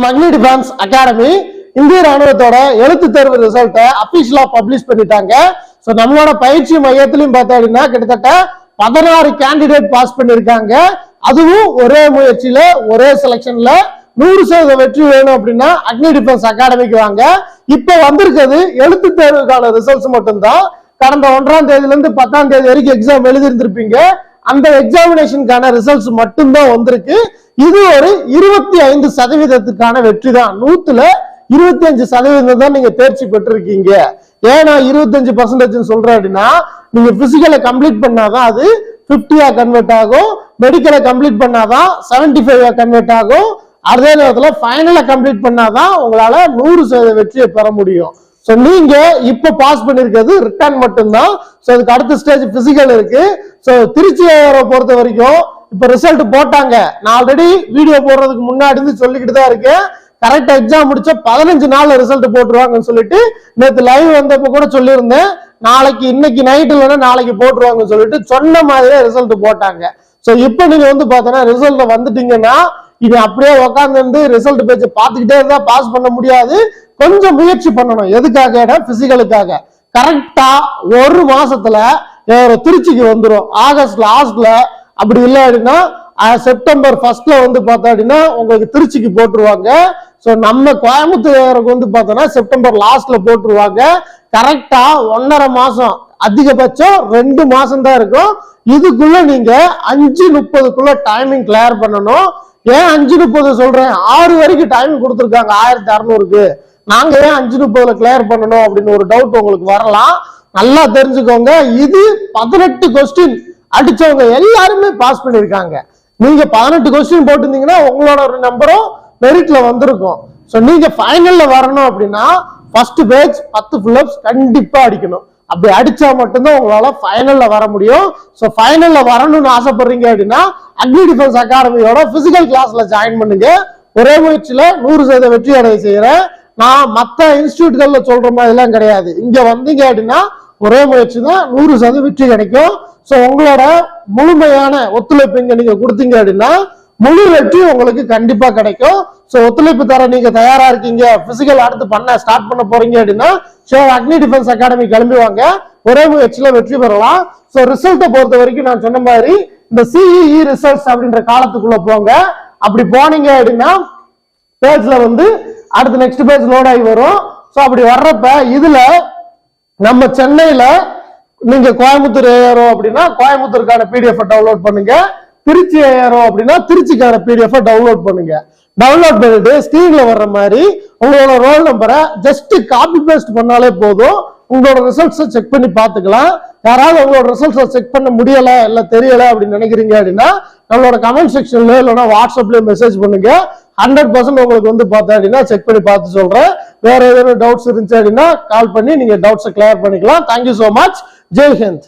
அக்னி defence academy இந்திய ராணுவத்தோட எழுத்து தேர்வு ரிசல்ட்டை அபிஷியலா பப்ளிஷ் பண்ணிட்டாங்க. ஸோ நம்மளோட பயிற்சி மையத்திலையும் பார்த்தா அப்படின்னா கிட்டத்தட்ட 16 கேண்டிடேட் பாஸ் பண்ணிருக்காங்க. அதுவும் ஒரே முயற்சியில ஒரே செலக்ஷன்ல 100% வெற்றி வேணும் அப்படின்னா அக்னி டிஃபென்ஸ் அகாடமிக்கு வாங்க. இப்ப வந்திருக்கிறது எழுத்து தேர்வுக்கான ரிசல்ட்ஸ் மட்டும்தான். கடந்த 1ஆம் தேதியில இருந்து 10ஆம் தேதி வரைக்கும் எக்ஸாம் எழுதிருந்திருப்பீங்க. அந்த எக்ஸாமினேஷனுக்கான ரிசல்ட்ஸ் மட்டும்தான் வந்திருக்கு. இது ஒரு 25% வெற்றி தான். 100ல 25% தான் நீங்க தேர்ச்சி பெற்றிருக்கீங்க. ஏன்னா 25% சொல்றேன் அப்படின்னா நீங்க பிசிக்கலை கம்ப்ளீட் பண்ணாதான் அது 50 கன்வெர்ட் ஆகும், மெடிக்கலை கம்ப்ளீட் பண்ணாதான் 75 கன்வெர்ட் ஆகும், அதே நேரத்தில் ஃபைனலை கம்ப்ளீட் பண்ணாதான் உங்களால 100% வெற்றியை பெற முடியும். ஸோ நீங்க இப்ப பாஸ் பண்ணிருக்கிறது ரிட்டர்ன் மட்டும்தான். ஸோ அதுக்கு அடுத்த ஸ்டேஜ் பிசிக்கல் இருக்கு. ஸோ திருச்சி பொறுத்த வரைக்கும் இப்ப ரிசல்ட் போட்டாங்க. நான் ஆல்ரெடி வீடியோ போடுறதுக்கு முன்னாடி இருந்து சொல்லிக்கிட்டு தான் இருக்கேன். கரெக்டா எக்ஸாம் முடிச்ச 15 நாள்ல ரிசல்ட் போட்டுருவாங்கன்னு சொல்லிட்டு நேற்று லைவ் வந்தப்ப கூட சொல்லியிருந்தேன். நாளைக்கு இன்னைக்கு நைட் இல்லைன்னா நாளைக்கு போட்டுருவாங்கன்னு சொல்லிட்டு சொன்ன மாதிரியே ரிசல்ட் போட்டாங்க. ஸோ இப்போ நீங்க பார்த்தோன்னா ரிசல்ட் வந்துட்டீங்கன்னா இது அப்படியே உட்காந்து ரிசல்ட் பேச்சு பார்த்துக்கிட்டே இருந்தா பாஸ் பண்ண முடியாது. கொஞ்சம் முயற்சி பண்ணணும். எதுக்காக? பிசிக்கலுக்காக. கரெக்டா ஒரு மாசத்துல திருச்சிக்கு வந்துடும். ஆகஸ்ட் லாஸ்ட்ல அப்படி இல்லை அப்படின்னா செப்டம்பர் 1 பார்த்தா அப்படின்னா உங்களுக்கு திருச்சிக்கு போட்டுருவாங்க. ஸோ நம்ம கோயம்புத்தூருக்கு பார்த்தோன்னா செப்டம்பர் லாஸ்ட்ல போட்டுருவாங்க. கரெக்டா 1.5 மாசம், அதிகபட்சம் 2 மாசம் தான் இருக்கும். இதுக்குள்ள நீங்க 5:30க்குள்ள டைமிங் கிளியர் பண்ணணும். ஏன் 5:30 சொல்றேன்? 6 வரைக்கும் டைமிங் கொடுத்துருக்காங்க 1600க்கு. நாங்க ஏன் 5:30 கிளியர் பண்ணணும் அப்படின்னு ஒரு டவுட் உங்களுக்கு வரலாம். நல்லா தெரிஞ்சுக்கோங்க. இது 18 கொஸ்டின் அடிச்சவங்க எல்லாருமே பாஸ் பண்ணிருக்காங்க. நீங்க 18 கொஸ்டின் போட்டிருந்தீங்கன்னா உங்களோட ஒரு நம்பரும் மெரிட்ல வந்திருக்கும். ஸோ நீங்க ஃபைனல்ல வரணும் அப்படின்னா ஃபர்ஸ்ட் பேஜ் 10 ஃபுல்லப்ஸ் கண்டிப்பா அடிக்கணும். அப்படி அடிச்சா மட்டும்தான் உங்களால ஃபைனல்ல வர முடியும். ஸோ ஃபைனல்ல வரணும்னு ஆசைப்படுறீங்க அப்படின்னா அக்னி டிஃபென்ஸ் அகாடமியோட பிசிக்கல் கிளாஸ்ல ஜாயின் பண்ணுங்க. ஒரே முயற்சியில 100% வெற்றி அடைய செய்யறேன். நான் மற்ற இன்ஸ்டிடியூட்கள்ல சொல்ற மாதிரி எல்லாம் கிடையாது. இங்க வந்தீங்க அப்படின்னா ஒரே முயற்சி தான், 100% வெற்றி கிடைக்கும். ஸோ உங்களோட முழுமையான ஒத்துழைப்பு இங்க நீங்க கொடுத்தீங்க அப்படின்னா முழு வெற்றி உங்களுக்கு கண்டிப்பா கிடைக்கும். ஸோ ஒத்துழைப்பு தர நீங்க தயாரா இருக்கீங்க, பிசிக்கல் அடுத்து ஸ்டார்ட் பண்ண போறீங்க அப்படின்னா அக்னி டிஃபென்ஸ் அகாடமி கிளம்பி வாங்க. ஒரே முயற்சியில வெற்றி பெறலாம். ஸோ ரிசல்ட்டை பொறுத்த வரைக்கும் நான் சொன்ன மாதிரி இந்த சிஇஇ ரிசல்ட்ஸ் அப்படின்ற காலத்துக்குள்ள போங்க. அப்படி போனீங்க அப்படின்னா பேஜ்ல அடுத்து நெக்ஸ்ட் பேஜ் லோட் ஆகி வரும். ஸோ அப்படி வர்றப்ப இதுல நம்ம சென்னையில நீங்க கோயம்புத்தூர் ஏஆர்ஓ அப்படின்னா கோயம்புத்தூருக்கான பிடிஎஃப் டவுன்லோட் பண்ணுங்க. திருச்சி ஏஆர்ஓ அப்படின்னா திருச்சிக்கான பிடிஎஃப் டவுன்லோட் பண்ணுங்க. டவுன்லோட் பண்ணிட்டு ஸ்கிரீன்ல வர்ற மாதிரி உங்களோட ரோல் நம்பரை ஜஸ்ட் காப்பி பேஸ்ட் பண்ணாலே போதும். உங்களோட ரிசல்ட்ஸை செக் பண்ணி பார்த்துக்கலாம். யாராவது உங்களோட ரிசல்ட்ஸை செக் பண்ண முடியல இல்ல தெரியல அப்படின்னு நினைக்கிறீங்க அப்படின்னா நம்மளோட கமெண்ட் செக்ஷன்ல இல்லைன்னா வாட்ஸ்அப்ல மெசேஜ் பண்ணுங்க. 100% உங்களுக்கு பார்த்தா அப்படின்னா செக் பண்ணி பார்த்து சொல்றேன். வேற ஏதாவது டவுட்ஸ் இருந்துச்சு அப்படின்னா கால் பண்ணி நீங்க டவுட்ஸை கிளியர் பண்ணிக்கலாம். Thank you so much. Jai Hind.